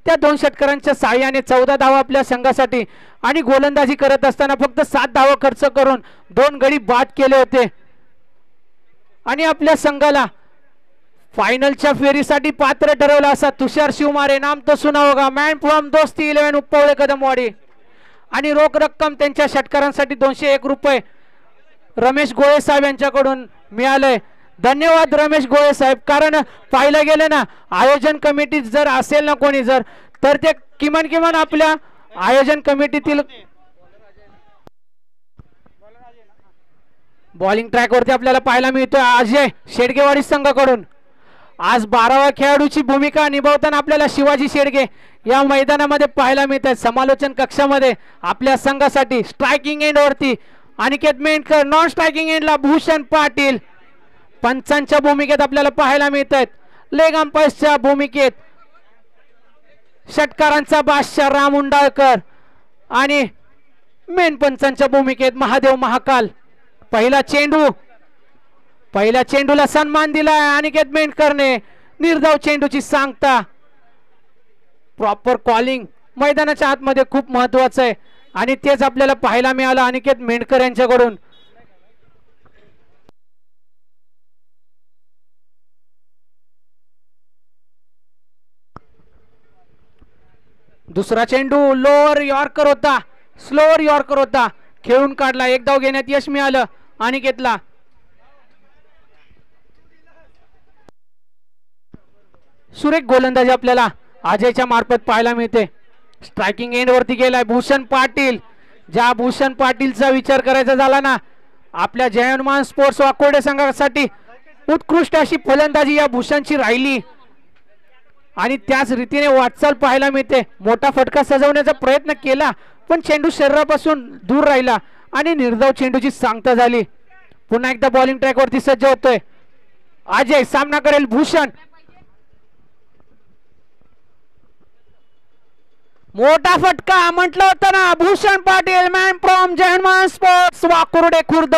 त्या 2 षटकारांच्या साहाय्याने 14 धावा आपल्या संघासाठी आणि गोलंदाजी करत असताना फक्त 7 धावा खर्च करून 2 गडी बाद केले होते आणि आपल्या संघाला फायनलच्या फेरीसाठी पात्र ठरवलं असा तुषार शिवमारे नाम तो सुना होगा मॅन फ्रॉम दोस्ती 11 उपवळे कदमवाडी आणि रोख रक्कम त्यांच्या षटकारांसाठी 201 रुपये रमेश गोळे साहेब यांच्याकडून मिळालंय। धन्यवाद रमेश गोळे साहेब। कारण पाहिलं गेलं ना आयोजन कमिटी जर असेल ना कोणी जर तर ते किमान आपल्या आयोजन कमिटीतील बॉलिंग ट्रॅक वरती आपल्याला पाहायला मिळतोय अजय शेडगेवाडी संघाकडून। आज 12व्या खेळाडूची भूमिका निभावताना आपल्याला शिवाजी शेडगे या मैदानामध्ये पाहायला मिळत आहे। समालोचन कक्षामध्ये आपल्या संघासाठी स्ट्रायकिंग एंड वरती अनिकेत मेंढकर, नॉन स्ट्रायकिंग एंडला भूषण पाटील, पंचांच्या भूमिकेत आपल्याला पाहायला मिळत आहेत। लेग अंपायर्सच्या भूमिकेत षटकारांचा बादशाह राम उंडाळकर आणि मेन पंचांच्या भूमिकेत महादेव महाकाल। पहिल्या चेंडूला सन्मान दिलाय अनिकेत मेंढकरने। निर्धाव चेंडूची सांगता प्रॉपर कॉलिंग मैदानाच्या आतमध्ये खूप महत्वाचं आहे आणि तेच आपल्याला पाहायला मिळालं अनिकेत मेंढकर यांच्याकडून। दुसरा चेंडू लोअर यॉर्कर होता, स्लोअर यॉर्कर होता, खेळून काढला। 1 धाव घेण्यात यश मिळालं अनिकेतला। सुरेख गोलंदाजी आपल्याला अजयच्या मार्फत पाहायला मिळते। स्ट्रायकिंग एंड वरती गेलाय भूषण पाटील। ज्या भूषण पाटीलचा विचार करायचा झाला ना आपल्या जय हनुमान स्पोर्ट्स वाकोडे संघासाठी उत्कृष्ट अशी फलंदाजी या भूषणची राहिली आणि त्याच रीतीने वाटचाल पाहायला मिळते। मोठा फटका सजवण्याचा प्रयत्न केला पण चेंडू शरीरापासून दूर राहिला आणि निर्धाव चेंडूची सांगता झाली। पुन्हा एकदा बॉलिंग ट्रॅक वरती सज्ज होतोय अजय, सामना करेल भूषण। मोठा फटका म्हटलं होतं ना Bhushan Patil man from Jai Hanuman sports Wakurde Khurd.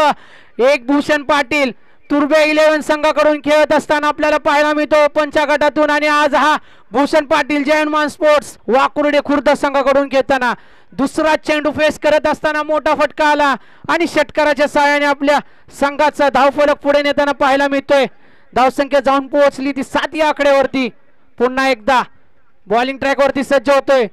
एक भूषण पाटील तुर्बे 11 संघाकडून खेळत असताना आपल्याला पाहायला मिळतो ओपनच्या गटातून आणि आज हा भूषण पाटील जय हनुमान स्पोर्ट्स वाकुर्डे खुर्द संघाकडून खेळताना दुसरा चेंडू फेस करत असताना मोठा फटका आला आणि षटकाराच्या सहाय्याने आपल्या संघाचा धावफलक पुढे नेताना पाहायला मिळतोय। धावसंख्या जाऊन पोहोचली ती 7 या आकड्यावरती। पुन्हा एकदा बॉलिंग ट्रॅक वरती सज्ज होतोय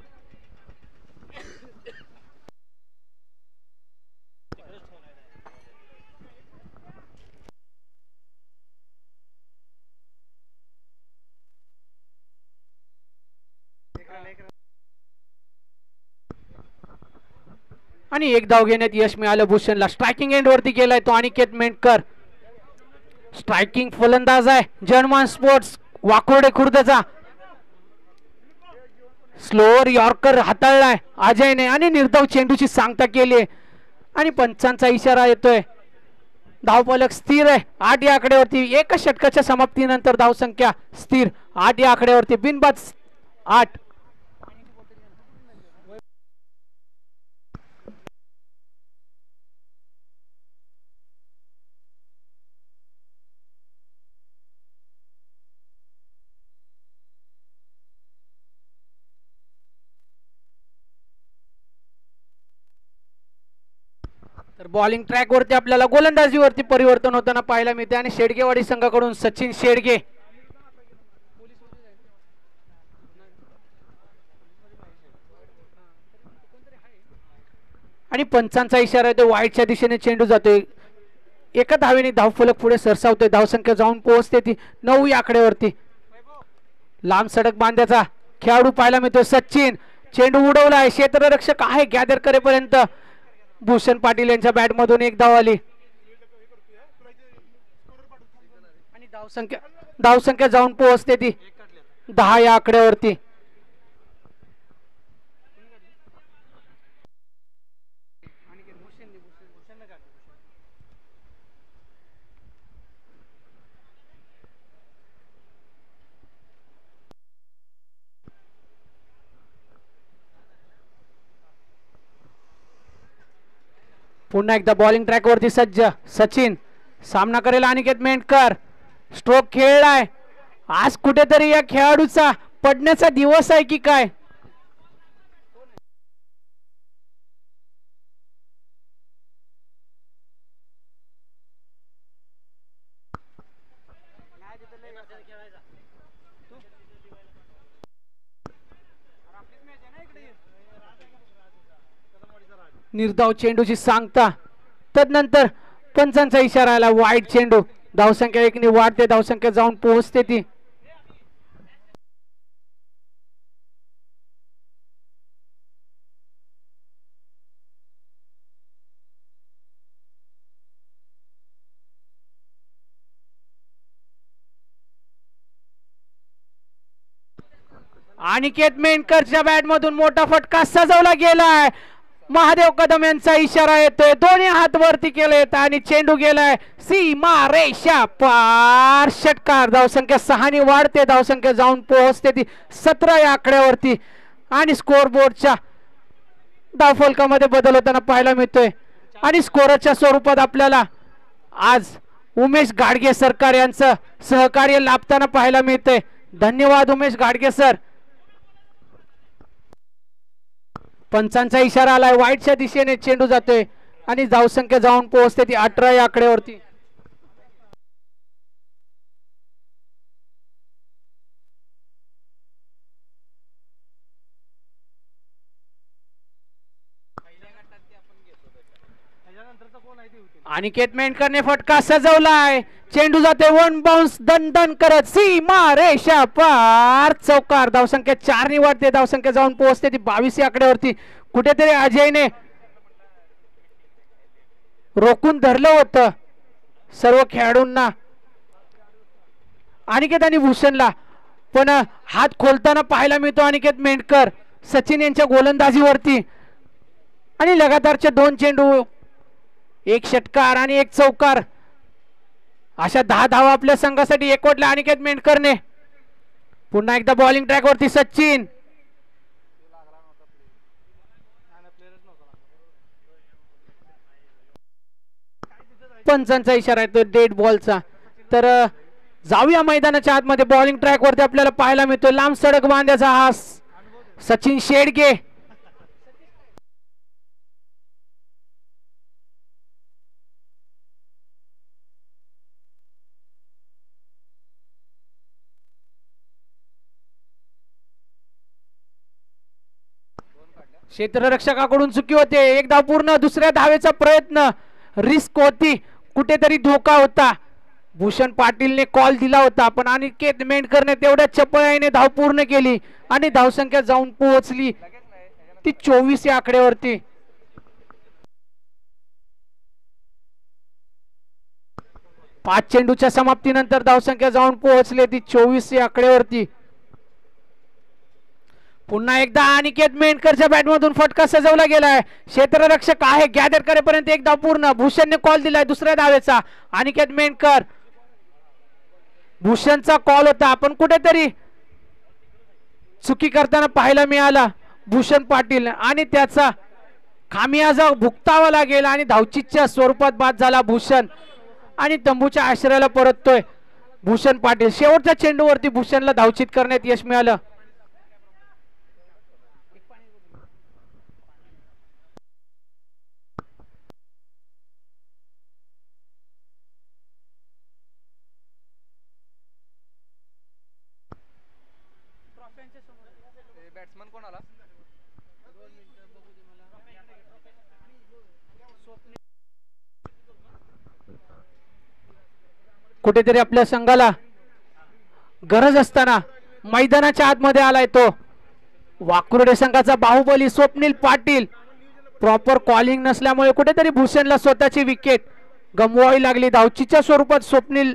आणि 1 धाव घेण्यात यश मिळालं भूषणला। स्ट्रायकिंग एंड वरती गेलाय तो अनिकेत मेंढकर। स्ट्रायकिंग फलंदाज आहे जय हनुमान स्पोर्ट्स वाकोडे खुर्दचा। स्लोअर यॉर्कर हाताळलाय अजयने आणि निर्धाव चेंडूची सांगता केली आणि पंचांचा इशारा येतोय। धावफलक स्थिर आहे 8 या आकड्यावरती। एका षटकाच्या समाप्तीनंतर धावसंख्या स्थिर 8 या आकड्यावरती। बिनबाद 8। तर बॉलिंग ट्रॅक वरती आपल्याला गोलंदाजीवरती परिवर्तन होताना पाहायला मिळते आणि शेडगेवाडी संघाकडून सचिन शेडगे आणि पंचांचा इशारा आहे तो वाईटच्या दिशेने चेंडू जातोय। एका धावेने धावफलक पुढे सरसावतोय। धावसंख्या जाऊन पोहोचते ती 9 या आकड्यावरती। लांब सडक बांध्याचा खेळाडू पाहायला मिळतोय सचिन। चेंडू उडवलाय क्षेत्ररक्षक आहे गॅदर करेपर्यंत भूषण पाटील यांच्या बॅट मधून 1 धाव आली आणि धावसंख्या जाऊन पोहोचते ती 10 या आकड्यावरती। पुन्हा एकदा बॉलिंग ट्रॅक वरती सज्ज सचिन। सामना करेल अनिकेत मेंढकर। स्ट्रोक खेळलाय आज कुठेतरी या खेळाडूचा पडण्याचा दिवस आहे की काय? निर्धाव चेंडूची सांगता, तदनंतर पंचांचा इशारा आला. वाईट चेंडू. धावसंख्या एकने वाढते, धावसंख्या जाऊन पोहोचते ती. अनिकेत मेंढकरच्या बॅट मधून मोठा फटका सजवला गेलाय. महादेव कदम यांचा इशारा येतोय. दोन्ही हात वरती केलेत आणि चेंडू गेलाय सीमा रेषा पार. षटकार. धावसंख्या 6 ने वाढते, धावसंख्या जाऊन पोहोचते ती 17 या आकड्यावरती आणि स्कोर बोर्डच्या धावफलकामध्ये बदल होताना पाहायला मिळतोय. आणि स्कोरच्या स्वरूपात आपल्याला आज उमेश गाडगे सरकार यांचं सहकार्य लाभताना पाहायला मिळतंय. धन्यवाद उमेश गाडगे सर. पंचांचा इशारा आलाय. वाईटच्या दिशेने चेंडू जातोय आणि धावसंख्या जाऊन पोहोचते ती 18 या आकड्यावरती. अनिकेत मेंढकरने फटका सजवलाय. चेंडू जाते वन बाउन्स दन दन करत सीमा रेषा पार. चौकार. धावसंख्या 4 ने वाढते, धावसंख्या जाऊन पोहोचते ती 22 या आकड्यावरती. कुठेतरी अजयने रोखून धरलं होतं सर्व खेळाडूंना अनिकेत आणि भूषणला, पण हात खोलताना पाहायला मिळतो अनिकेत मेंढकर सचिन यांच्या गोलंदाजीवरती. आणि लगातारचे 2 चेंडू, 1 षटकार आणि 1 चौकार, अशा 10 धावा आपल्या संघासाठी एकवटल्या अनिकेत मेंढकरने. पुन्हा एकदा बॉलिंग ट्रॅक वरती सचिन. पंचांचा इशारा येतो डेड बॉलचा. तर जाऊया मैदानाच्या आतमध्ये. बॉलिंग ट्रॅक वरती आपल्याला पाहायला मिळतो लांब सडक बांध्याचा हा सचिन शेडगे. क्षेत्ररक्षकाकडून चुकी होते. एक धाव पूर्ण. दुसऱ्या धावेचा प्रयत्न. रिस्क होती, कुठेतरी धोका होता. भूषण पाटीलने कॉल दिला होता, पण अनिकेत मेंढकरने तेवढ्या चपळाईने धाव पूर्ण केली आणि धावसंख्या जाऊन पोहोचली ती 24 या आकड्यावरती. 5 चेंडूच्या समाप्तीनंतर धावसंख्या जाऊन पोहोचली ती 24 या आकड्यावरती. पुन्हा एकदा अनिकेत मेंढकरच्या बॅटमधून फटका सजवला गेलाय. क्षेत्ररक्षक आहे गॅदर करेपर्यंत एक धाव पूर्ण. भूषणने कॉल दिलाय दुसऱ्या धावेचा. अनिकेत मेंढकर, भूषणचा कॉल होता, आपण कुठेतरी चुकी करताना पाहायला मिळाला भूषण पाटील आणि त्याचा खामियाजा भुगतावा लागेल आणि धावचीच्या स्वरूपात बाद झाला भूषण आणि तंबूच्या आश्रयाला परततोय भूषण पाटील. शेवटच्या चेंडूवरती भूषणला धावचित करण्यात यश मिळालं. बॅट्समन कोण आला? कुठेतरी आपल्या संघाला गरज असताना मैदानाच्या आतमध्ये आलाय तो वाकुर्डे संघाचा बाहुबली स्वप्नील पाटील. प्रॉपर कॉलिंग नसल्यामुळे कुठेतरी भूषणला स्वतःची विकेट गमवावी लागली. धावचीच्या स्वरूपात स्वप्नील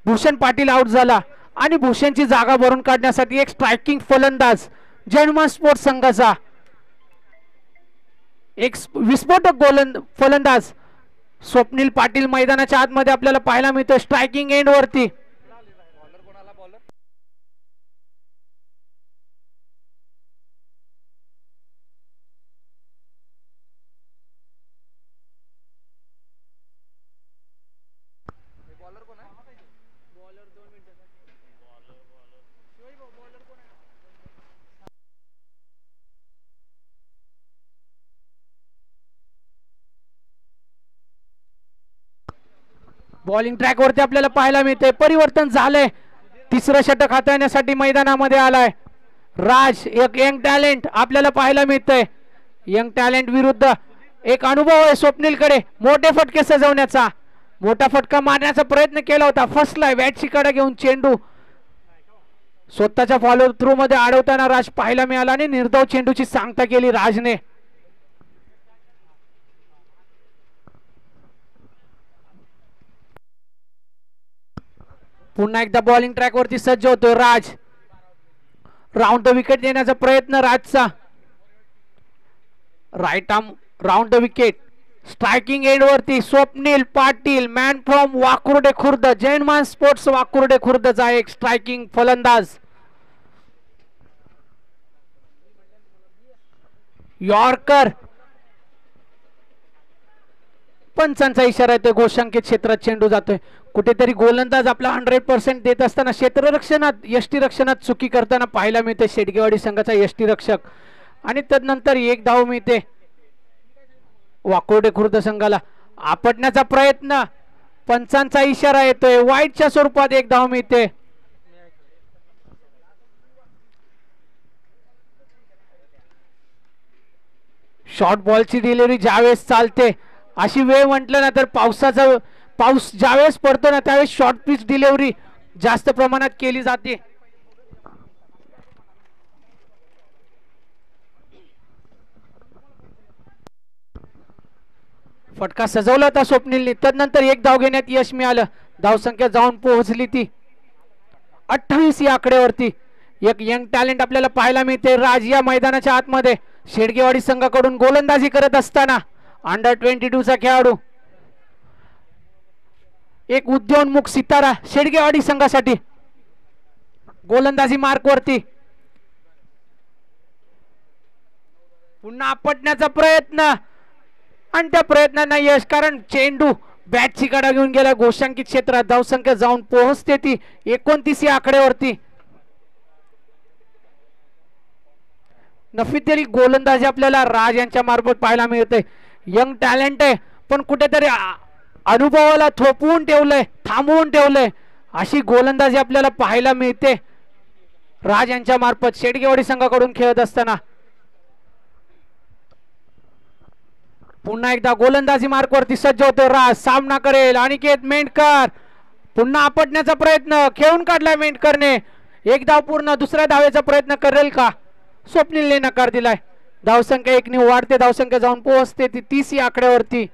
भूषण पाटील आउट झाला आणि भूषणची जागा भरून काढण्यासाठी एक स्ट्रायकिंग फलंदाज जयनुमा स्पोर्ट्स संघाचा एक विस्फोटक फलंदाज स्वप्नील पाटील मैदानाच्या आतमध्ये आपल्याला पाहायला मिळतो स्ट्रायकिंग एंड वरती. बॉलर कोण आला? बॉलर बॉलर कोण आहे? बॉलर 2 मिनिटं. बॉलर बॉलिंग ट्रॅक वरती आपल्याला पाहायला मिळतंय परिवर्तन झालंय. तिसरं षटक हाताळण्यासाठी मैदानामध्ये आलाय राज. एक यंग टॅलेंट आपल्याला पाहायला मिळतंय. यंग टॅलेंट विरुद्ध एक अनुभव आहे स्वप्नीलकडे मोठे फटके सजवण्याचा. मोठा फटका मारण्याचा प्रयत्न केला होता, फसलाय. बॅटची कडा घेऊन चेंडू स्वतःच्या फॉलो थ्रू मध्ये अडवताना राज पाहायला मिळाला आणि निर्धाव चेंडूची सांगता केली राजने. पुन्हा एकदा बॉलिंग ट्रॅक वरती सज्ज होतोय राज. राऊंड द विकेट देण्याचा प्रयत्न राजचा. Right arm round the wicket. Striking end वरती स्वप्नील पाटील मॅन फ्रॉम वाकुर्डे खुर्द. जैनमान स्पोर्ट्स वाकुर्डे खुर्दचा एक स्ट्रायकिंग फलंदाज. यॉर्कर. पंचांचा इशारा येतोय. गोशांकित क्षेत्रात चेंडू जातोय. कुठेतरी गोलंदाज आपला 100% देत असताना क्षेत्ररक्षणात यष्टीरक्षणात चुकी करताना पाहायला मिळते शेडगेवाडी संघाचा यष्टीरक्षक. आणि तदनंतर एक धाव मिळते वाकोर्डे खुर्द संघाला. आपटण्याचा प्रयत्न. पंचांचा इशारा येतोय. वाईटच्या स्वरूपात एक धाव मिळते. शॉर्ट बॉलची डिलिव्हरी ज्यावेळेस चालते अशी वेळ म्हटलं ना तर पाऊस ज्यावेळेस पडतो ना त्यावेळेस शॉर्ट पिच डिलिव्हरी जास्त प्रमाणात केली जाते. फटका सजवला होता स्वप्नीलने. तदनंतर एक धाव घेण्यात यश मिळालं. धावसंख्या जाऊन पोहोचली ती 28 या आकड्यावरती. एक यंग टॅलेंट आपल्याला पाहायला मिळते राज या मैदानाच्या आतमध्ये. शेडगेवाडी संघाकडून गोलंदाजी करत असताना अंडर 22 चा खेळाडू. एक उद्योन्मुख सितारा शेडगेवाडी संघासाठी. गोलंदाजी मार्क वरती. पुन्हा आपटण्याचा प्रयत्न आणि त्या प्रयत्नांना यश, कारण चेंडू बॅटची कडा घेऊन गेला गोशांकित क्षेत्रात. धावसंख्या जाऊन पोहोचते ती 29 या आकड्यावरती. नफी तरी गोलंदाजी आपल्याला राज यांच्या मार्फत पाहायला मिळते. यंग टॅलेंट आहे पण कुठेतरी अनुभवाला थोपवून ठेवलंय, थांबवून ठेवलंय अशी गोलंदाजी आपल्याला पाहायला मिळते राज यांच्या मार्फत शेडगेवाडी संघाकडून खेळत असताना. पुन्हा एकदा गोलंदाजी मार्क वरती सज्ज होतो राज. सामना करेल अनिकेत मेंढकर. पुन्हा आपटण्याचा प्रयत्न खेळून काढलाय मेंढकरने. एक धाव पूर्ण. दुसऱ्या धावेचा प्रयत्न करेल का? स्वप्नीलने नकार दिलाय. धावसंख्या 1 ने वाढते. धावसंख्या जाऊन पोहोचते ती 30 या आकड्यावरती.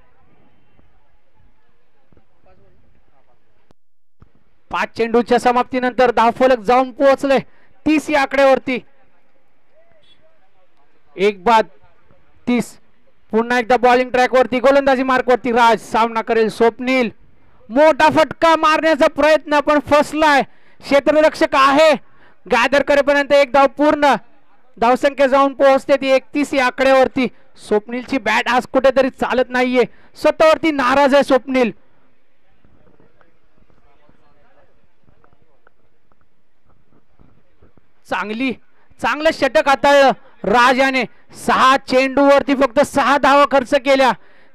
5 चेंडूच्या समाप्तीनंतर धावफलक जाऊन पोहोचले 30 या आकड्यावरती. 1 बाद 30. पुन्हा एकदा बॉलिंग ट्रॅक वरती गोलंदाजी मार्क वरती राज. सामना करेल स्वप्नील. मोठा फटका मारण्याचा प्रयत्न पण फसलाय. क्षेत्ररक्षक आहे. गॅदर करेपर्यंत एक धाव पूर्ण. धावसंख्या जाऊन पोहोचते ती 31 या आकड्यावरती. स्वप्नीलची बॅट आज कुठेतरी चालत नाहीये. स्वतःवरती नाराज आहे स्वप्नील. चांगलं षटक हाताळलं राज याने. 6 चेंडूवरती फक्त 6 धावा खर्च केल्या.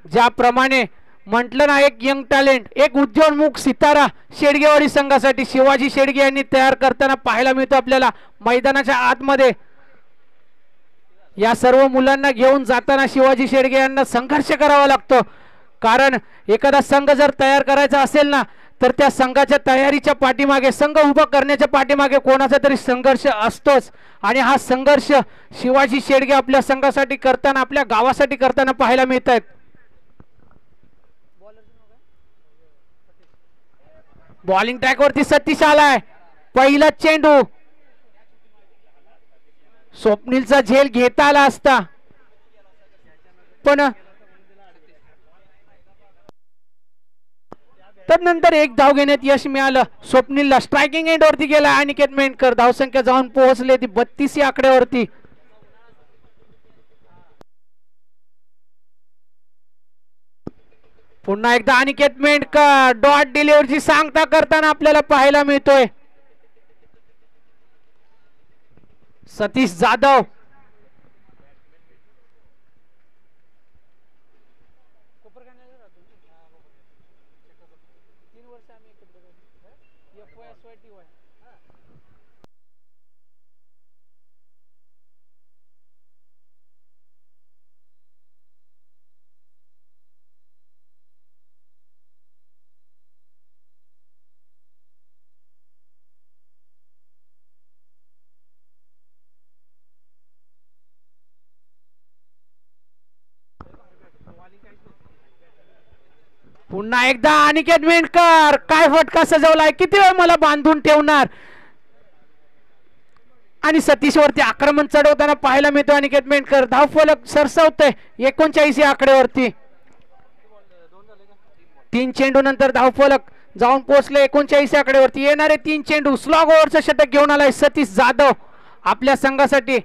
ज्याप्रमाणे म्हटलं ना एक यंग टॅलेंट, एक उद्योन्मुख सितारा शेडगेवाडी संघासाठी शिवाजी शेडगे यांनी तयार करताना पाहायला मिळतो आपल्याला मैदानाच्या आतमध्ये. या सर्व मुलांना घेऊन जाताना शिवाजी शेडगे यांना संघर्ष करावा लागतो, कारण एखादा संघ जर तयार करायचा असेल ना तर त्या संघाच्या तयारीच्या पाठीमागे, संघ उभा करण्याच्या पाठीमागे कोणाचा तरी संघर्ष असतोच. आणि हा संघर्ष शिवाजी शेडगे आपल्या संघासाठी करताना, आपल्या गावासाठी करताना पाहायला मिळत आहेत. बॉलिंग ट्रॅक वरती सतीश आलाय. पहिला चेंडू. स्वप्नीलचा झेल घेता आला असता पण तदनंतर एक धाव घेण्यात यश मिळालं स्वप्नीलला. स्ट्रायकिंग एंड वरती गेला अनिकेत मेंढकर. धावसंख्या जाऊन पोहोचले ती 32 या आकड्यावरती. पुन्हा एकदा अनिकेत मेंढकर डॉट डिलिव्हरीची सांगता करताना आपल्याला पाहायला मिळतोय. सतीश जाधव. पुन्हा एकदा अनिकेत मेंढकर, काय फटका सजवलाय, किती वेळ मला बांधून ठेवणार. आणि सतीश वरती आक्रमण चढवताना पाहायला मिळतो अनिकेत मेंढकर. धावफलक सरसावतोय 39 या आकड्यावरती. 3 चेंडू नंतर धावफलक जाऊन पोहोचले 39 या आकड्यावरती. येणारे 3 चेंडू स्लॉग ओव्हरचं षटक घेऊन आलाय सतीश जाधव आपल्या संघासाठी.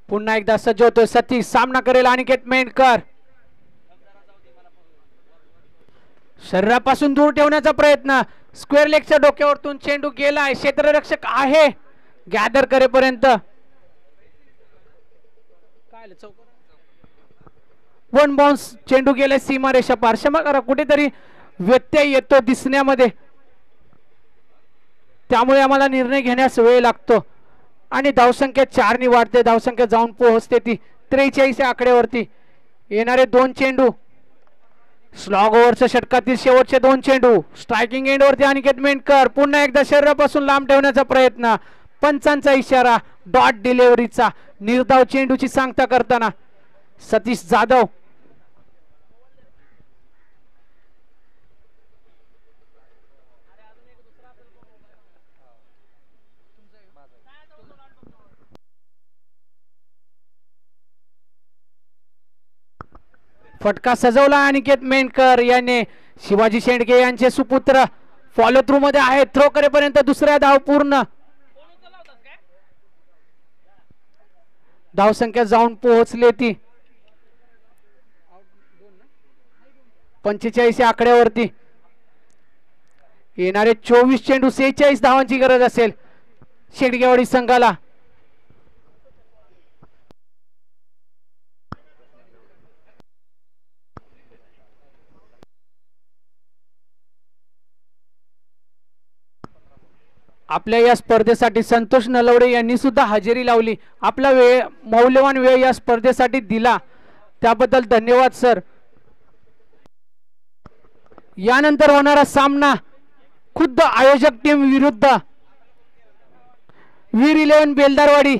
पुन्हा एकदा सज्ज होतोय सतीश, सामना करेल अनिकेत मेंढकर. शरीरापासून दूर ठेवण्याचा प्रयत्न, स्क्वेअर लेगच्या डोक्यावरतून चेंडू गेलाय. क्षेत्ररक्षक आहे गॅदर करेपर्यंत. वन बाउन्स चेंडू गेलाय सीमारेषा पार. क्षमा करा, कुठेतरी व्यत्यय येतो दिसण्यामध्ये, त्यामुळे आम्हाला निर्णय घेण्यास वेळ लागतो. आणि धावसंख्या 4 ने वाढते. धावसंख्या जाऊन पोहोचते ती 43 या आकड्यावरती. येणारे 2 चेंडू स्लॉग ओव्हरच्या षटकातील शेवटचे 2 चेंडू. स्ट्रायकिंग एंड वरती अनिकेत मेंढकर. पुन्हा एकदा शरीरापासून लांब ठेवण्याचा प्रयत्न. पंचांचा इशारा, डॉट डिलिव्हरीचा. निर्धाव चेंडूची सांगता करताना सतीश जाधव. फटका सजवला अनिकेत मेंढकर याने. शिवाजी शेंडगे यांचे सुपुत्र फॉलो थ्रू मध्ये आहे. थ्रो करेपर्यंत दुसऱ्या धाव पूर्ण. धावसंख्या जाऊन पोहोचली ती 45 या आकड्यावरती. येणारे 24 चेंडू 46 धावांची गरज असेल शेडगेवाडी संघाला. आपल्या या स्पर्धेसाठी संतोष नलवडे यांनी सुद्धा हजेरी लावली. आपला वेळ, मौल्यवान वेळ या स्पर्धेसाठी दिला, त्याबद्दल धन्यवाद सर. यानंतर होणारा सामना खुद्द आयोजक टीम विरुद्ध वीर 11 बेलदारवाडी.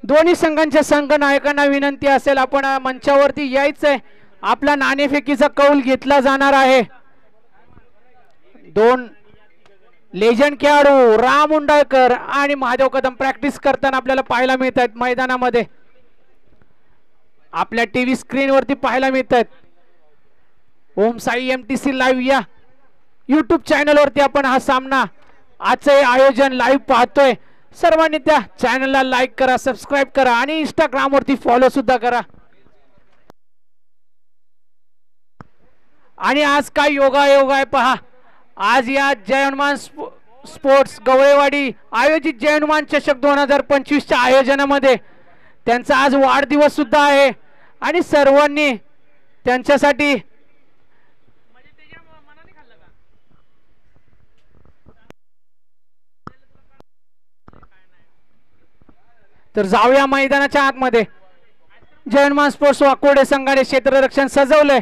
दोन्ही संघांच्या संघ नायकांना विनंती असेल, आपण मंचावरती यायचंय. आपला नाणेफेकीचा कौल घेतला जाणार आहे. 2 लेजंड खेळाडू राम उंडाळकर आणि महादेव कदम प्रॅक्टिस करताना आपल्याला पाहायला मिळत आहेत मैदानामध्ये. आपल्या टीव्ही स्क्रीन वरती पाहायला मिळत आहेत. ओम साई MTC लाईव्ह या यूट्यूब चॅनल वरती आपण हा सामना, आजचे आयोजन लाईव्ह पाहतोय. सर्वांनी त्या चॅनलला लाईक करा, सबस्क्राईब करा आणि इंस्टाग्राम वरती फॉलो सुद्धा करा. आणि आज काय योगायोग आहे पहा. आज या जय हनुमान स्पोर्ट्स गवळेवाडी आयोजित जय हनुमान चषक 2025 च्या आयोजनामध्ये त्यांचा आज वाढदिवस सुद्धा आहे. आणि सर्वांनी त्यांच्यासाठी तर जाऊया मैदानाच्या आतमध्ये. जय हनुमान स्पोर्ट्स वाकोडे संघाने क्षेत्ररक्षण सजवलंय.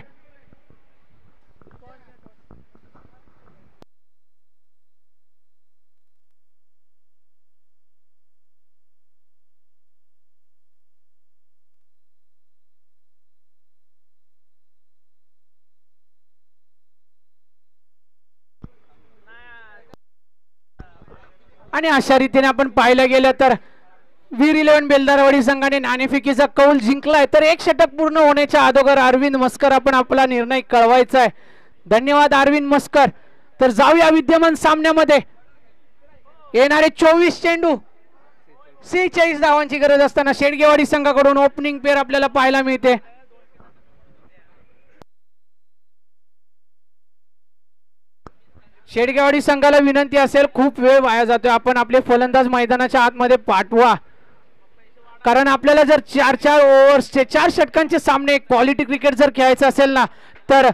आणि अशा रीतीने आपण पाहायला गेलं तर वीर 11 बेलदारवाडी संघाने नाणेफेकीचा कौल जिंकलाय. तर 1 षटक पूर्ण होण्याच्या अगोदर अरविंद मस्कर आपण आपला निर्णय कळवायचा आहे. धन्यवाद अरविंद मस्कर. तर जाऊया विद्यमान सामन्यामध्ये. येणारे 24 चेंडू 46 धावांची गरज असताना शेडगेवाडी संघाकडून ओपनिंग पेअर आपल्याला पाहायला मिळते. शेडगेवाडी संघाला विनंती असेल, खूप वेळ वाया जातोय, आपण आपले फलंदाज मैदानाच्या आतमध्ये पाठवा. कारण आपल्याला जर 4-4 ओव्हर्सचे 4 षटकांचे सामने क्वालिटी क्रिकेट जर खेळायचं असेल ना, तर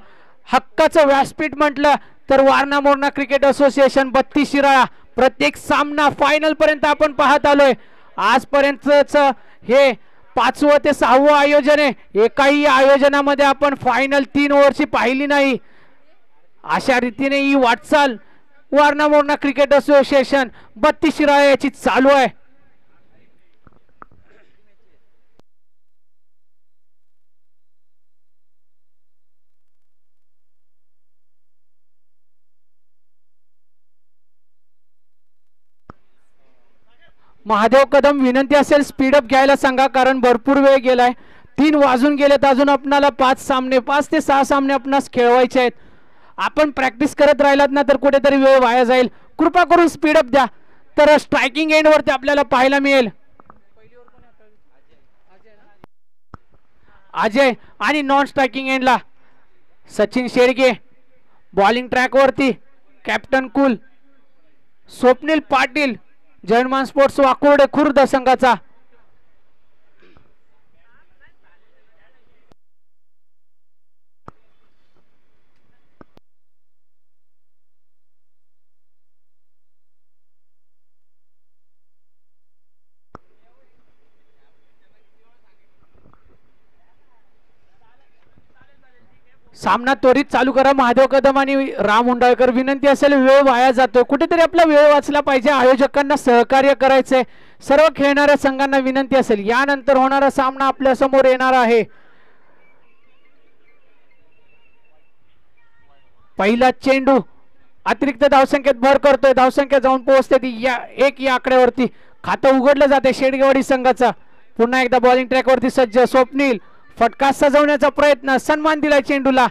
हक्काचं व्यासपीठ म्हटलं तर वारणा मोरणा क्रिकेट असोसिएशन 32 शिराळा प्रत्येक सामना फायनल पर्यंत आपण पाहत आलोय. आजपर्यंतच हे 5वं ते 6वं आयोजन आहे. एकाही आयोजनामध्ये आपण फायनल 3 ओव्हरची पाहिली नाही. अशा रीतीने ही वाटचाल वारणा मोरणा क्रिकेट असोसिएशन 32 शिराळा याची चालू आहे. महादेव कदम विनंती असेल स्पीडअप घ्यायला सांगा, कारण भरपूर वेळ गेलाय. 3 वाजून गेलेत. अजून आपणाला 5 ते 6 सामने आपणास खेळवायचे आहेत. आपण प्रॅक्टिस करत राहिलात ना तर कुठेतरी वेळ वाया जाईल. कृपा करून स्पीडअप द्या, तर स्ट्रायकिंग एंड वरती आपल्याला पाहायला मिळेल अजय, आणि नॉन स्ट्रायकिंग एंडला सचिन शेळके. बॉलिंग ट्रॅक वरती कॅप्टन कुल, स्वप्नील पाटील, जयमान स्पोर्ट्स वाकोर्डे खुर्द संघाचा. सामना त्वरित चालू करा. महादेव कदम आणि राम उंडाळकर. विनंती असेल, वेळ वाया जातोय, कुठेतरी आपला वेळ वाचला पाहिजे. आयोजकांना सहकार्य करायचंय. सर्व खेळणाऱ्या संघांना विनंती असेल, यानंतर होणारा सामना आपल्या समोर येणार आहे. पहिला चेंडू अतिरिक्त धावसंख्येत भर करतोय. धावसंख्या जाऊन पोहोचते ती या आकड्यावरती. खातं उघडलं जाते शेडगेवाडी संघाचा. पुन्हा एकदा बॉलिंग ट्रॅक वरती सज्ज स्वप्नील. फटका सजवण्याचा प्रयत्न, सन्मान दिलाय चेंडूला.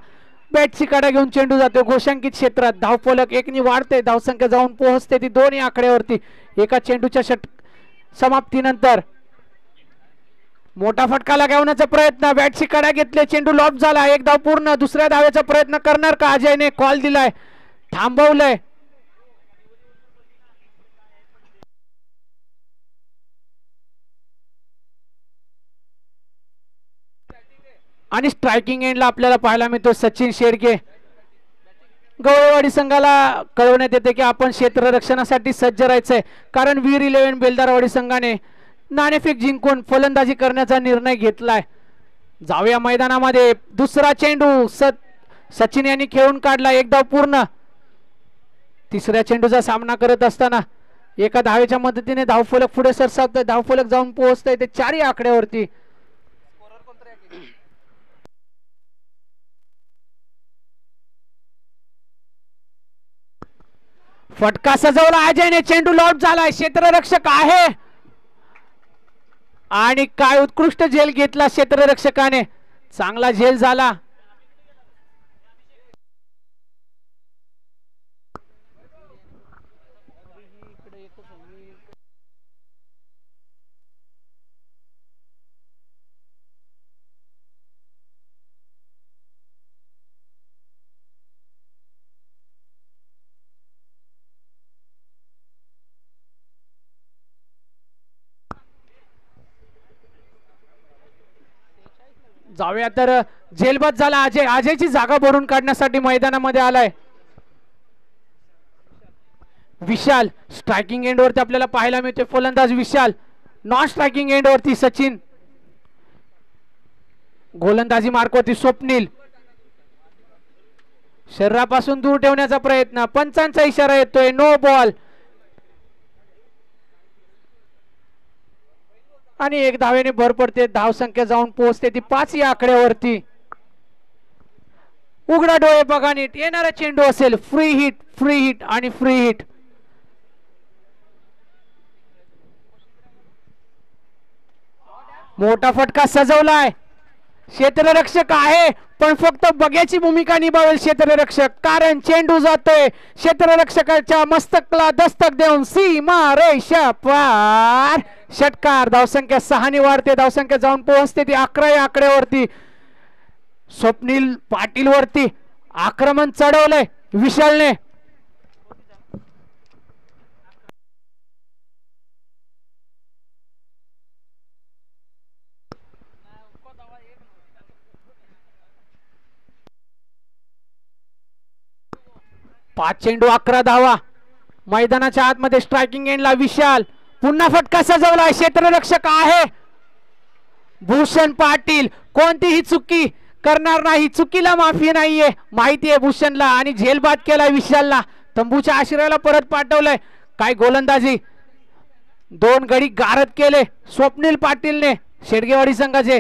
बॅटची काढा घेऊन चेंडू जातो घोषांकित क्षेत्रात. धावफलक 1 वाढते. धावसंख्या जाऊन पोहोचते ती 2 या आकड्यावरती. एका चेंडूच्या समाप्तीनंतर मोठा फटका लगावण्याचा प्रयत्न. बॅटची काढा घेतले, चेंडू लॉप झाला. 1 धाव पूर्ण. दुसऱ्या धावेचा प्रयत्न करणार का अजयने? कॉल दिलाय, थांबवलंय. आणि स्ट्रायकिंग एंडला आपल्याला पाहायला मिळतो सचिन शेळके. गवळेवाडी संघाला कळवण्यात येते की आपण क्षेत्ररक्षणासाठी सज्ज राहायचंय, कारण वीर 11 बेलदारवाडी संघाने नाणेफेक जिंकून फलंदाजी करण्याचा निर्णय घेतलाय. जाऊया मैदानामध्ये. दुसरा चेंडू सचिन यांनी खेळून काढला. 1 धाव पूर्ण. तिसऱ्या चेंडूचा सामना करत असताना एका धावेच्या मदतीने धावफलक पुढे सरसावतोय. धावफलक जाऊन पोहोचतोय ते 4 या आकड्यावरती. फटका सजवला अजयने. चेंडू लॉट झालाय. क्षेत्ररक्षक आहे आणि काय उत्कृष्ट झेल घेतला क्षेत्ररक्षकाने. चांगला झेल झाला. जाऊया तर जेलबद झाला अजय. अजयची जागा भरून काढण्यासाठी मैदानामध्ये आलाय विशाल. स्ट्रायकिंग एंड वरती आपल्याला पाहायला मिळते फलंदाज विशाल. नॉन स्ट्रायकिंग एंड वरती सचिन. गोलंदाजी मार्कवरती स्वप्नील. शरीरापासून दूर ठेवण्याचा प्रयत्न. पंचांचा इशारा येतोय, नो बॉल. आणि 1 धावेने भर पडते. धावसंख्या जाऊन पोहोचते ती 5 या आकड्यावरती. उघडा डोळे बघा नीट. येणारा चेंडू असेल फ्री हिट, फ्री हिट आणि फ्री हिट. मोठा फटका सजवलाय. क्षेत्ररक्षक आहे, पण फक्त बघ्याची भूमिका निभावेल क्षेत्ररक्षक, कारण चेंडू जातोय क्षेत्ररक्षकाच्या मस्तकाला दस्तक देऊन सीमा रेषा पार. षटकार. धावसंख्या 6 ने वाढते. धावसंख्या जाऊन पोहोचते ती 11 या आकड्यावरती. स्वप्नील पाटील वरती आक्रमण चढवलंय विशालने. पाच चेंडू 11 धावा. मैदानाच्या आतमध्ये स्ट्रायकिंग एंडला विशाल. पुन्हा फटका सजवलाय. क्षेत्ररक्षक आहे भूषण पाटील कोणतीही चुकी करणार नाही, चुकीला माफी नाहीये माहिती आहे भूषणला. आणि झेलबाद केला विशालला, तंबूच्या आश्रयाला परत पाठवलंय. काय गोलंदाजी, 2 गडी गारद केले स्वप्नील पाटीलने शेडगेवाडी संघाचे.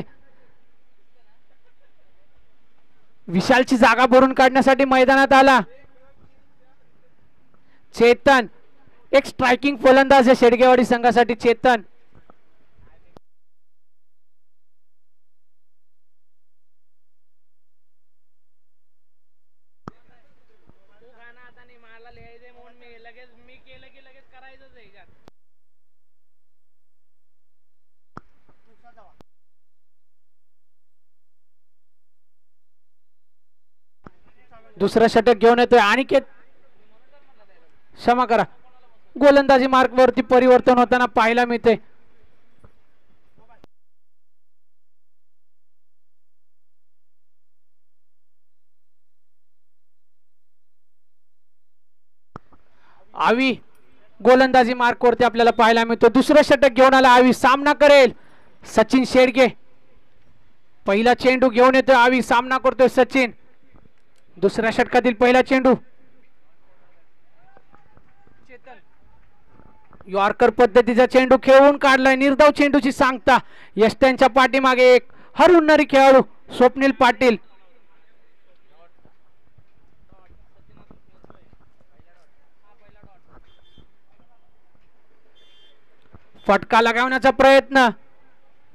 विशालची जागा भरून काढण्यासाठी मैदानात आला चेतन. एक स्ट्रायकिंग फलंदाज आहे शेडगेवाडी संघासाठी चेतन. दुसरा षटक घेऊन येतोय अनिकेत, क्षमा करा, गोलंदाजी मार्कवरती परिवर्तन होताना पाहायला मिळते. आवी गोलंदाजी मार्कवरती आपल्याला पाहायला मिळतो. दुसरं षटक घेऊन आला आवी, सामना करेल सचिन शेडगे. पहिला चेंडू घेऊन येतोय आवी, सामना करतोय सचिन. दुसऱ्या षटकातील पहिला चेंडू यॉर्कर पद्धतीचा चेंडू खेळून काढलाय. निर्धाव चेंडूची सांगता. यष्ट्यांच्या पाठीमागे एक हरहुन्नरी खेळाडू स्वप्नील पाटील. फटका लगावण्याचा प्रयत्न,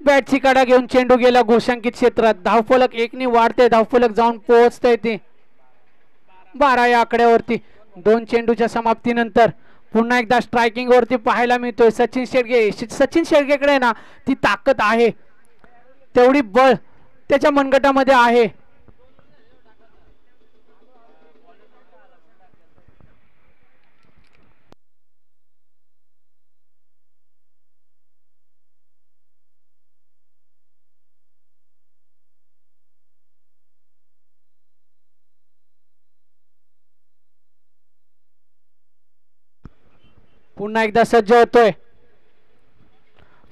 बॅटची कडा घेऊन चेंडू गेला घोषांकित क्षेत्रात. धावफलक 1 ने वाढते, धावफलक जाऊन पोहोचतय ते 12 या आकड्यावरती. 2 चेंडूच्या समाप्तीनंतर पुन्हा एकदा स्ट्रायकिंग वरती पाहायला मिळतोय सचिन शेडगे. सचिन शेडगेकडे ना ती ताकद आहे, तेवढी बळ त्याच्या मनगटामध्ये आहे. पुन्हा एकदा सज्ज होतोय.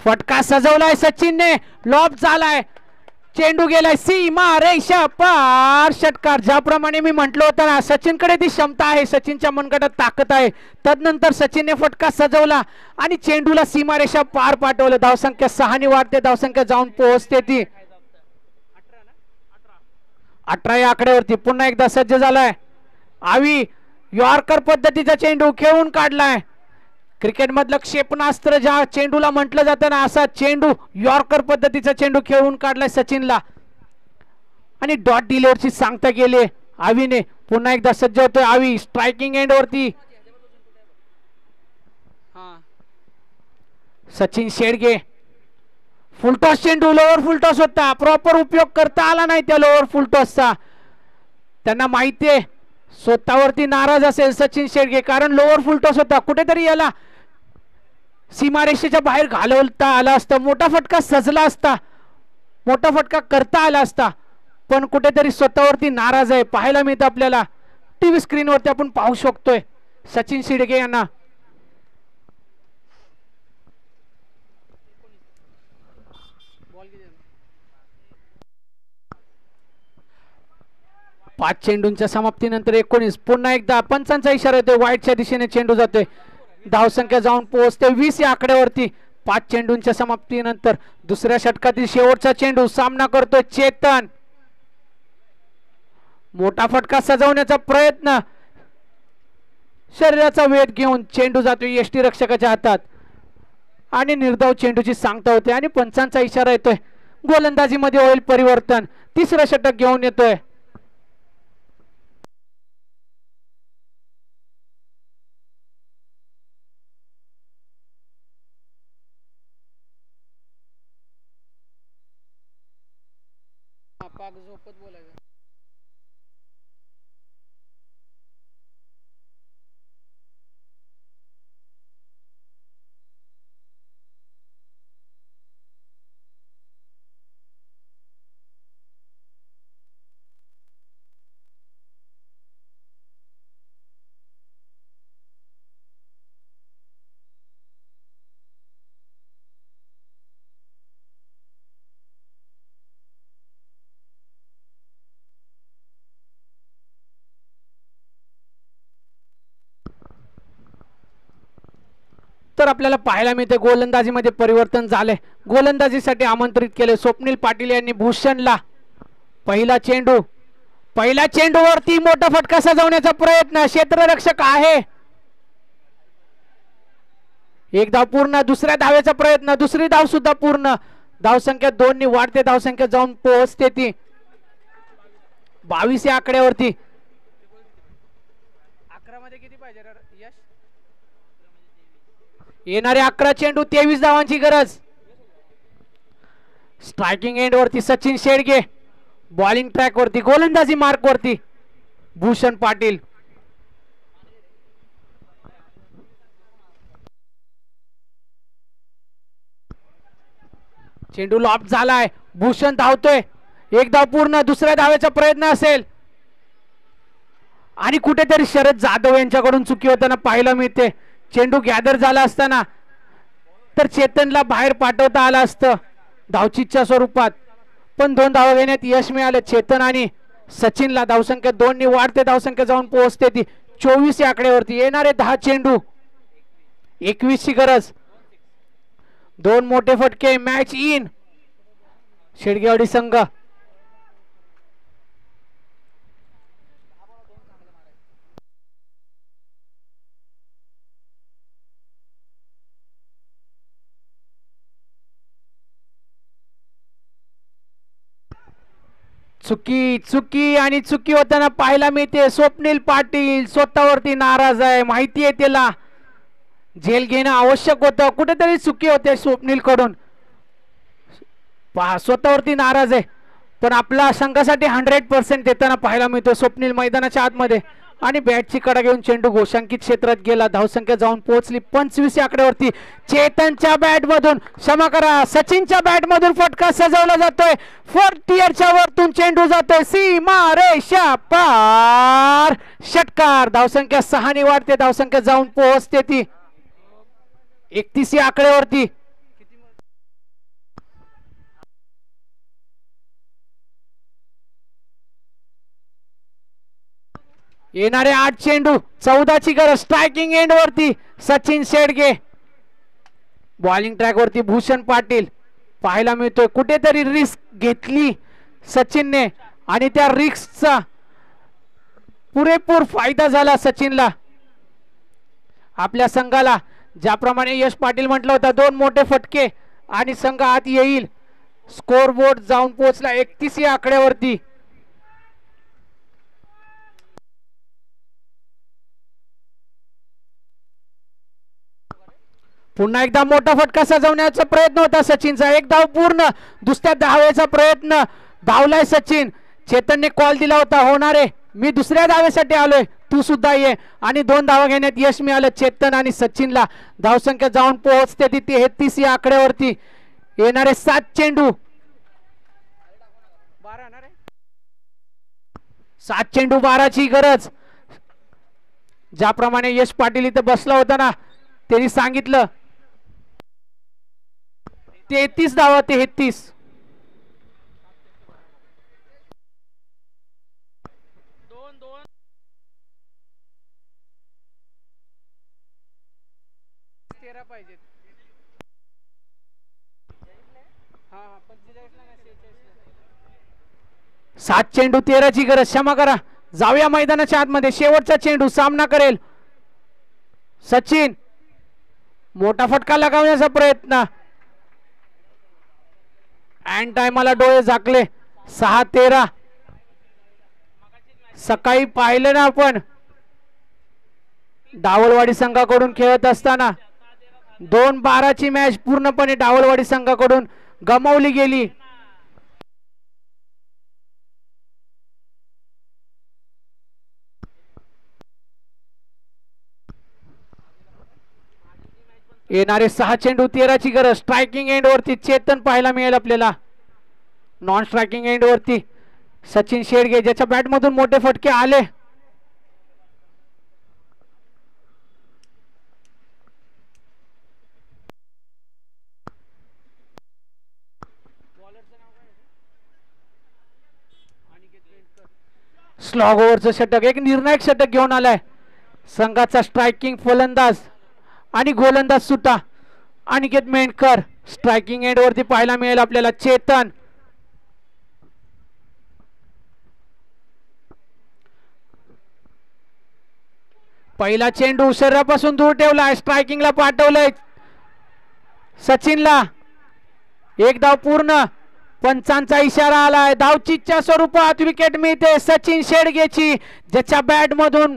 फटका सजवलाय सचिनने, लॉब झालाय, चेंडू गेलाय सीमा रेषा पार. षटकार. ज्याप्रमाणे मी म्हटलं होतं ना, सचिनकडे ती क्षमता आहे, सचिनच्या मनगटात ताकद आहे. तदनंतर सचिनने फटका सजवला आणि चेंडूला सीमारेषा पार पाठवलं. धावसंख्या 6 ने वाढते, धावसंख्या जाऊन पोहोचते ती 18 या आकड्यावरती. पुन्हा एकदा सज्ज झालाय आवी. यॉर्कर पद्धतीचा चेंडू खेळून काढलाय. क्रिकेट मधलं क्षेपणास्त्र ज्या चेंडूला म्हटलं जातं ना, असा चेंडू यॉर्कर पद्धतीचा चेंडू खेळून काढलाय सचिनला आणि डॉट डिलिव्हरची सांगता गेली आवीने. पुन्हा एकदा सज्ज होतोय आवी स्ट्रायकिंग एंड वरती. सचिन शेडगे. फुलटॉस चेंडू, लोअर फुलटॉस होता, प्रॉपर उपयोग करता आला नाही त्या लोअर फुलटॉसचा. त्यांना माहितीये स्वतःवरती नाराज असेल सचिन शेडगे, कारण लोअर फुलटॉस होता. कुठेतरी याला सीमारेषेच्या बाहेर घालवता आला असता, मोठा फटका सजला असता, मोठा फटका करता आला असता, पण कुठेतरी स्वतःवरती नाराज आहे. पाहायला मिळतं आपल्याला टीव्ही स्क्रीनवरती, आपण पाहू शकतोय सचिन शेडगे यांना. पाच चेंडूंच्या समाप्तीनंतर 19. पुन्हा एकदा पंचांचा इशारा येतोय, वाईटच्या दिशेने चेंडू जातोय. धावसंख्या जाऊन पोहोचते 20 या आकड्यावरती. 5 चेंडूंच्या समाप्तीनंतर दुसऱ्या षटकातील शेवटचा चेंडू. सामना करतोय चेतन. मोठा फटका सजवण्याचा प्रयत्न, शरीराचा वेध घेऊन चेंडू जातोय यष्टी रक्षकाच्या हातात आणि निर्धाव चेंडूची सांगता होते आणि पंचांचा इशारा येतोय. गोलंदाजीमध्ये होईल परिवर्तन. तिसरं षटक घेऊन येतोय. झोपत बोलायचं. त्यानंतर आपल्याला पाहायला मिळते गोलंदाजीमध्ये परिवर्तन झाले. गोलंदाजीसाठी आमंत्रित केले स्वप्नील पाटील यांनी भूषणला. पहिला चेंडूवरती मोठा फटका सजवण्याचा प्रयत्न, क्षेत्ररक्षक आहे. एक धाव पूर्ण, दुसऱ्या धावेचा प्रयत्न, दुसरी धाव सुद्धा पूर्ण. धावसंख्या 2 नी वाढते, धावसंख्या जाऊन पोहोचते ती 22 या आकड्यावरती. 11 मध्ये किती पाहिजे यश? येणारे 11 चेंडू 23 धावांची गरज. स्ट्रायकिंग एंड वरती सचिन शेडगे, बॉलिंग ट्रॅक वरती, गोलंदाजी मार्क वरती भूषण पाटील. चेंडू लॉप झालाय, भूषण धावतोय. एक धाव पूर्ण, दुसऱ्या धावेचा प्रयत्न असेल आणि कुठेतरी शरद जाधव यांच्याकडून चुकी होताना पाहायला मिळते. चेंडू गॅदर झाला असताना तर चेतनला बाहेर पाठवता आलं असतं धावचीच्या स्वरूपात, पण 2 धावा घेण्यात यश मिळाले चेतन आणि सचिनला. धावसंख्या 2 नी वाढते, धावसंख्या जाऊन पोहोचते ती 24 या आकड्यावरती. येणारे 10 चेंडू 21 ची गरज. 2 मोठे फटके, मॅच इन शेडगेवाडी संघ. चुकी आणि चुकी होताना पाहायला मिळते. स्वप्नील पाटील स्वतःवरती नाराज आहे, माहिती आहे त्याला झेल घेणं आवश्यक होतं, कुठेतरी चुकी होते स्वप्नील कडून. स्वतःवरती नाराज आहे, पण आपला संघासाठी 100% देताना पाहायला मिळतो स्वप्नील मैदानाच्या आतमध्ये. आणि बॅटची कडा घेऊन चेंडू घोषांकित क्षेत्रात गेला, धावसंख्या जाऊन पोहोचली 25 या आकड्यावरती. चेतनच्या बॅट मधून, क्षमा करा, सचिनच्या बॅट मधून फटका सजवला जातोय. 4 वरतून चेंडू जातोय सीमा रेषा पार, षटकार. धावसंख्या 6 नी वाढते, धावसंख्या जाऊन पोहोचते ती 31 या आकड्यावरती. येणारे 8 चेंडू 14 ची गरज. स्ट्रायकिंग एंड वरती सचिन शेडगे, बॉलिंग ट्रॅक वरती भूषण पाटील. पाहायला मिळतोय कुठेतरी रिस्क घेतली सचिनने आणि त्या रिस्कचा पुरेपूर फायदा झाला सचिनला. आपल्या संघाला ज्याप्रमाणे यश पाटील म्हटलं होतं 2 मोठे फटके आणि संघ आत येईल. स्कोर बोर्ड जाऊन पोहोचला 31 या आकड्यावरती. पुन्हा एकदा मोठा फटका सजवण्याचा प्रयत्न होता सचिनचा. 1 धाव पूर्ण, दुसऱ्या धावेचा प्रयत्न. धावलाय सचिन. चेतनने कॉल दिला होता, होणारे मी दुसऱ्या धावेसाठी आलोय, तू सुद्धा ये. आणि 2 धावा घेण्यात यश मिळालं चेतन आणि सचिनला. धावसंख्या जाऊन पोहोचते ती 33 या आकड्यावरती. येणारे 7 चेंडू 7 चेंडू 12 ची गरज. ज्याप्रमाणे यश पाटील इथे बसला होता ना, त्यांनी सांगितलं 33 धावा 33. पाहिजे. 7 चेंडू 13 ची गरज. क्षमा करा, जाऊया मैदानाच्या आतमध्ये. शेवटचा चेंडू सामना करेल सचिन. मोठा फटका लगावण्याचा प्रयत्न. एंड टाइमला डोळे झाकले. 6-13. सकाळी पाहिलं ना आपण डावलवाडी संघाकडून खेळत असताना 2-12 ची मॅच पूर्णपणे डावलवाडी संघाकडून गमावली गेली. येणारे 6 चेंडू 13 ची गरज. स्ट्रायकिंग एंड वरती चेतन पाहायला मिळेल आपल्याला. नॉन स्ट्रायकिंग एंड वरती सचिन शेडगे, ज्याच्या बॅट मधून मोठे फटके आले. स्लॉग ओव्हरचं षटक, एक निर्णायक षटक घेऊन आलाय संघाचा स्ट्रायकिंग फलंदाज आणि गोलंदाज सुटा अनिकेत मेंढकर. स्ट्रायकिंग एंड वरती पाहायला मिळेल आपल्याला चेतन. पहिला चेंडू शरीरापासून दूर ठेवलाय, स्ट्रायकिंगला पाठवलंय सचिनला. एक धाव पूर्ण. पंचांचा इशारा आलाय. धावचीच्या स्वरूपात विकेट मिळते सचिन शेडगेची, ज्याच्या बॅट मधून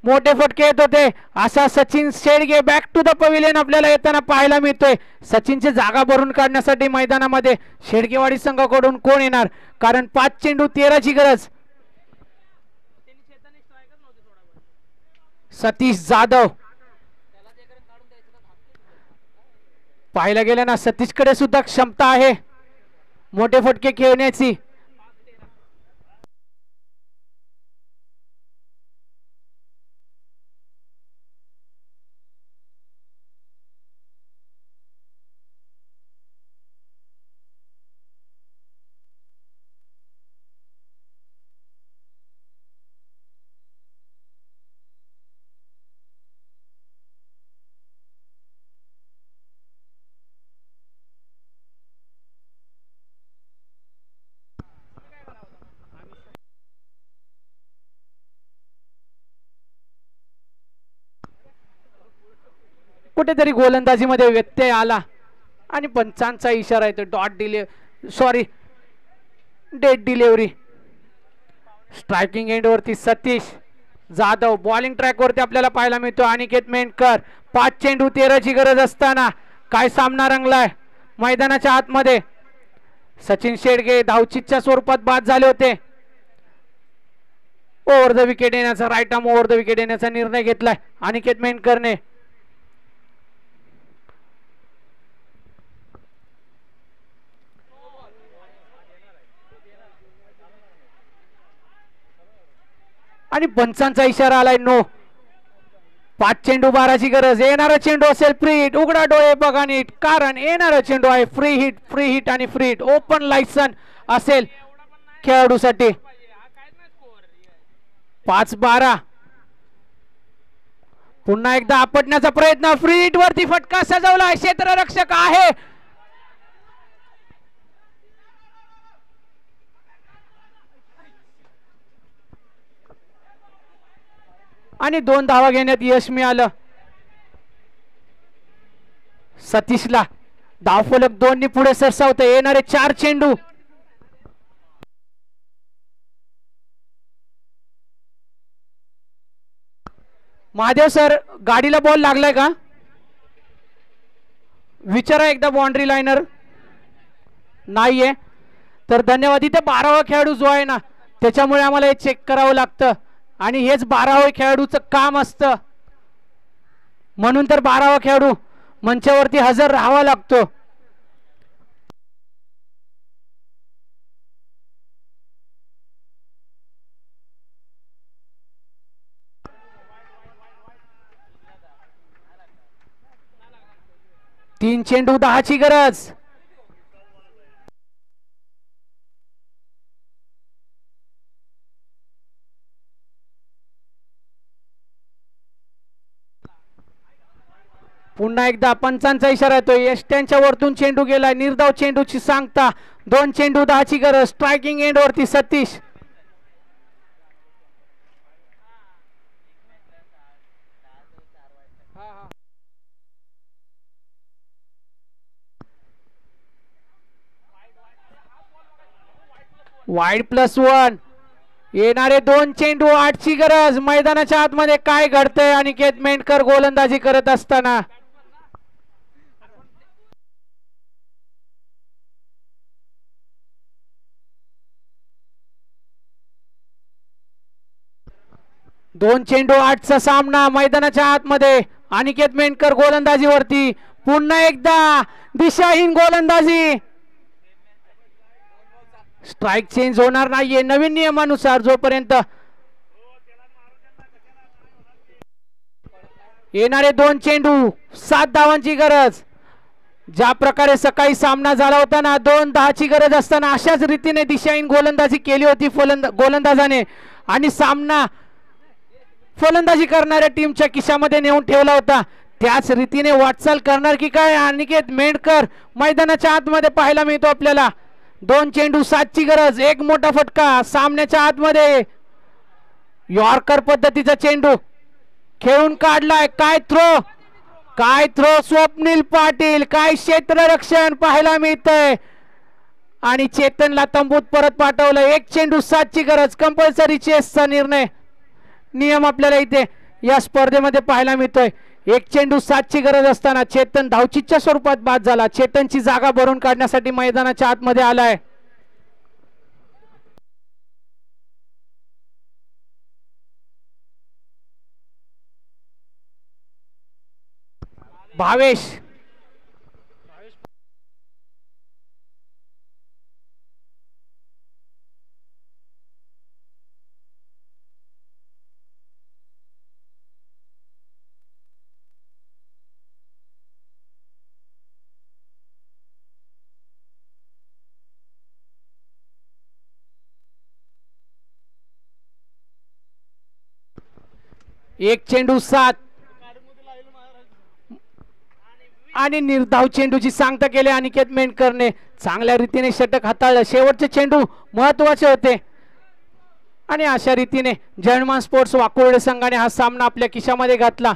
मोठे फटके येत होते. असा Sachin Shedge back to the pavilion आपल्याला येताना पाहायला मिळतोय. सचिनची जागा भरून काढण्यासाठी मैदानामध्ये शेडगेवाडी संघाकडून कोण येणार, कारण 5 चेंडू 13ची गरज. सतीश जाधव. पाहायला गेलं ना, सतीशकडे सुद्धा क्षमता आहे मोठे फटके खेळण्याची. कुठेतरी गोलंदाजीमध्ये व्यत्यय आला आणि पंचांचा इशारा येतो. Dead delivery. स्ट्रायकिंग एंड वरती सतीश जाधव. बॉलिंग ट्रॅक वरती आपल्याला पाहायला मिळतो अनिकेत मेंढकर. 5 चेंडू 13ची गरज असताना काय सामना रंगलाय मैदानाच्या आतमध्ये. सचिन शेडगे धावचीच्या स्वरूपात बाद झाले होते. ओव्हर द विकेट येण्याचा, right arm over the wicket येण्याचा निर्णय घेतलाय अनिकेत मेंढकरने. आणि पंचांचा इशारा आलाय नो. 5 चेंडू 12ची गरज. येणारा चेंडू असेल फ्री हिट. उघडा डोळे बघा नीट, कारण येणारा चेंडू आहे फ्री हिट आणि फ्री हिट. ओपन लायसन असेल खेळाडूसाठी. 5-12. पुन्हा एकदा आपटण्याचा प्रयत्न. फ्री हिट वरती फटका सजवलाय. क्षेत्ररक्षक आहे. आणि 2 धावा घेण्यात यश मिळालं सतीशला. धावफलक 2 नी पुढे सरसावते. येणारे 4 चेंडू. महादेव सर, गाडीला बॉल लागलाय का विचारा एकदा. बाउंड्री लाईनर नाहीये तर धन्यवाद. इथे 12वा खेळाडू जो आहे ना, त्याच्यामुळे आम्हाला हे चेक करावं लागतं आणि हेच 12वे खेळाडूचं काम असतं. म्हणून तर 12वा खेळाडू मंचावरती हजर राहावा लागतो. तीन चेंडू 10ची गरज. पुन्हा एकदा पंचांचा इशारा येतोय. यष्ट्यांच्या वरतून चेंडू गेलाय. निर्धाव चेंडूची सांगता. 2 चेंडू 10ची गरज. स्ट्रायकिंग एंड वरती सतीश. वाईड +1. येणारे 2 चेंडू 8ची गरज. मैदानाच्या आतमध्ये काय घडतंय अनिकेत मेंढकर गोलंदाजी करत असताना. दोन चेंडू 8चा सामना मैदानाच्या आतमध्ये. अनिकेत मेंढकर गोलंदाजीवरती. पुन्हा एकदा दिशाहीन गोलंदाजी. स्ट्राइक चेंज होणार नाहीये नवीन नियमानुसार. जोपर्यंत येणारे 2 चेंडू 7 धावांची गरज. ज्या प्रकारे सकाळी सामना झाला होता ना, 2 10ची गरज असताना अशाच रीतीने दिशाहीन गोलंदाजी केली होती गोलंदाजाने आणि सामना फलंदाजी करणाऱ्या टीमच्या खिशामध्ये नेऊन ठेवला होता. त्याच रीतीने वाटचाल करणार की काय अनिकेत मेंढकर मैदानाच्या आतमध्ये पाहायला मिळतो आपल्याला. 2 चेंडू 7ची गरज, एक मोठा फटका सामन्याच्या आतमध्ये. यॉर्कर पद्धतीचा चेंडू खेळून काढलाय. काय थ्रो स्वप्नील पाटील, काय क्षेत्ररक्षण पाहायला मिळतंय. आणि चेतनला तंबूत परत पाठवलं. 1 चेंडू 7ची गरज, कंपल्सरी चेसचा नियम आपल्याला इथे या स्पर्धेमध्ये पाहायला मिळतोय. 1 चेंडू 7ची गरज असताना चेतन धावचीच्या स्वरूपात बाद झाला. चेतनची जागा भरून काढण्यासाठी मैदानाच्या आतमध्ये आलाय. भावेश एक चेंडू 7 आणि निर्धाव चेंडूची सांगता केली अनिकेत मेंढकरने. चांगल्या रीतीने षटक हाताळलं. शेवटचे चेंडू महत्वाचे होते आणि अशा रीतीने जर्मन स्पोर्ट्स वाकोर्डे संघाने हा सामना आपल्या खिशामध्ये घातला.